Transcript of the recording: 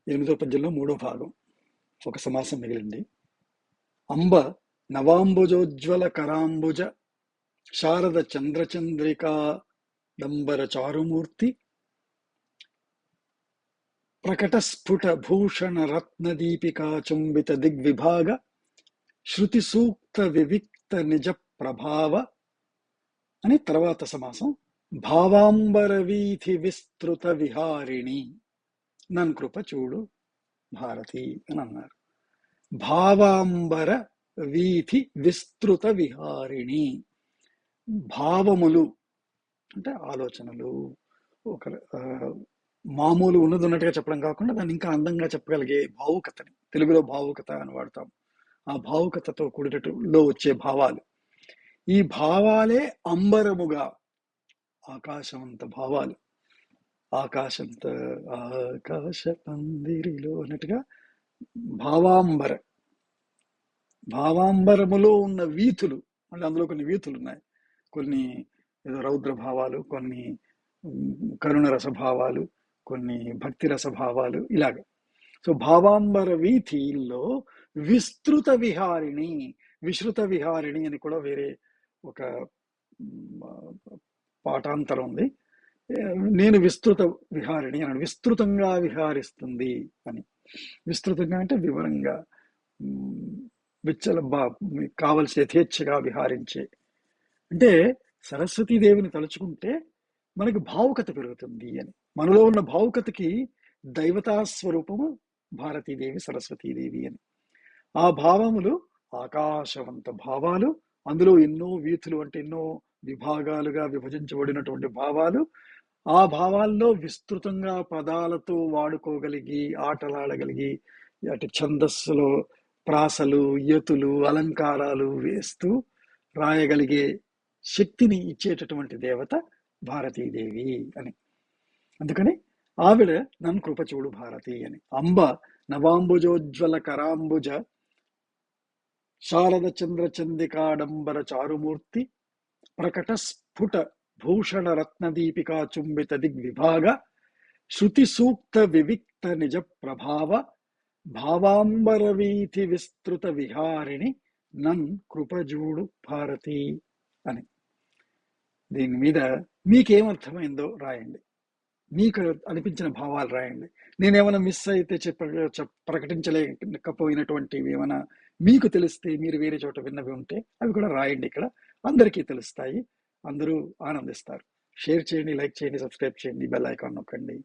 8వ పద్యంలో 3వ భాగం. ఒక సమాసం మిగిలింది. అంబ నవాంబుజోజ్వల కరాంబుజ శారద చంద్రచంద్రికా డంబర చారుమూర్తి ప్రకట స్ఫుట భూషణ రత్న దీపికా చుంబిత దిగ్విభాగ శృతి సూక్త వివిక్త నిజ ప్రభావ అని తర్వాత సమాసం. భావాంబర వీధి విస్తృత విహారిణి నన్ కృప చూడు భారతి అని అన్నారు. భావాంబర వీధి విస్తృత విహారిణి. భావములు అంటే ఆలోచనలు, ఒక మామూలు ఉన్నది ఉన్నట్టుగా చెప్పడం కాకుండా దాన్ని ఇంకా అందంగా చెప్పగలిగే భావుకతని, తెలుగులో భావుకత అని వాడతాం. ఆ భావుకతతో కూడినట్టులో వచ్చే భావాలు, ఈ భావాలే అంబరముగా, ఆకాశమంత భావాలు, ఆకాశంత ఆకాశ పందిరిలో అన్నట్టుగా భావాంబర, భావాంబరములో ఉన్న వీధులు. మళ్ళీ అందులో కొన్ని వీధులు ఉన్నాయి. కొన్ని ఏదో రౌద్ర భావాలు, కొన్ని కరుణ రసభావాలు, కొన్ని భక్తి రసభావాలు, ఇలాగ. సో భావాంబర వీథిలో విస్తృత విహారిణి, విశ్రుత విహారిణి అని కూడా వేరే ఒక పాఠాంతరం ఉంది. నేను విస్తృత విహారిణి అని, విస్తృతంగా విహారిస్తుంది అని. విస్తృతంగా అంటే వివరంగా, కావలసి యథేచ్ఛగా విహారించే. అంటే సరస్వతీదేవిని తలుచుకుంటే మనకి భావుకత పెరుగుతుంది అని. మనలో ఉన్న భావుకతకి దైవతా స్వరూపము భారతీదేవి, సరస్వతీదేవి అని. ఆ భావములు ఆకాశవంత భావాలు, అందులో ఎన్నో వీధులు అంటే ఎన్నో విభాగాలుగా విభజించబడినటువంటి భావాలు. ఆ భావాల్లో విస్తృతంగా పదాలతో వాడుకోగలిగి, ఆటలాడగలిగి, అటు ఛందస్సులో ప్రాసలు, యతులు, అలంకారాలు వేస్తూ రాయగలిగే శక్తిని ఇచ్చేటటువంటి దేవత భారతీదేవి అని. అందుకని ఆవిడ నన్ను కృప చూడు భారతి అని. అంబ నవాంబుజోజ్వల కరాంబుజ శారద చంద్ర చందికాడంబర చారుమూర్తి ప్రకట స్ఫుట భూషణ రత్న దీపికా చుంబిత దిగ్విభాగ శృతి సూక్త వివిక్త నిజ ప్రభావ భావాంబర వీథి విస్తృత విహారిణి నన్ కృపజూడు భారతి అని. దీని మీద మీకేమర్థమైందో రాయండి, మీకు అనిపించిన భావాలు రాయండి. నేనేమైనా మిస్ అయితే ప్రకటించలేకపోయినటువంటివి ఏమైనా మీకు తెలిస్తే, మీరు వేరే చోట విన్నవి ఉంటే అవి కూడా రాయండి. ఇక్కడ అందరికీ తెలుస్తాయి, అందరూ ఆనందిస్తారు. షేర్ చేయండి, లైక్ చేయండి, సబ్స్క్రైబ్ చేయండి, బెల్ ఐకాన్ నొక్కండి.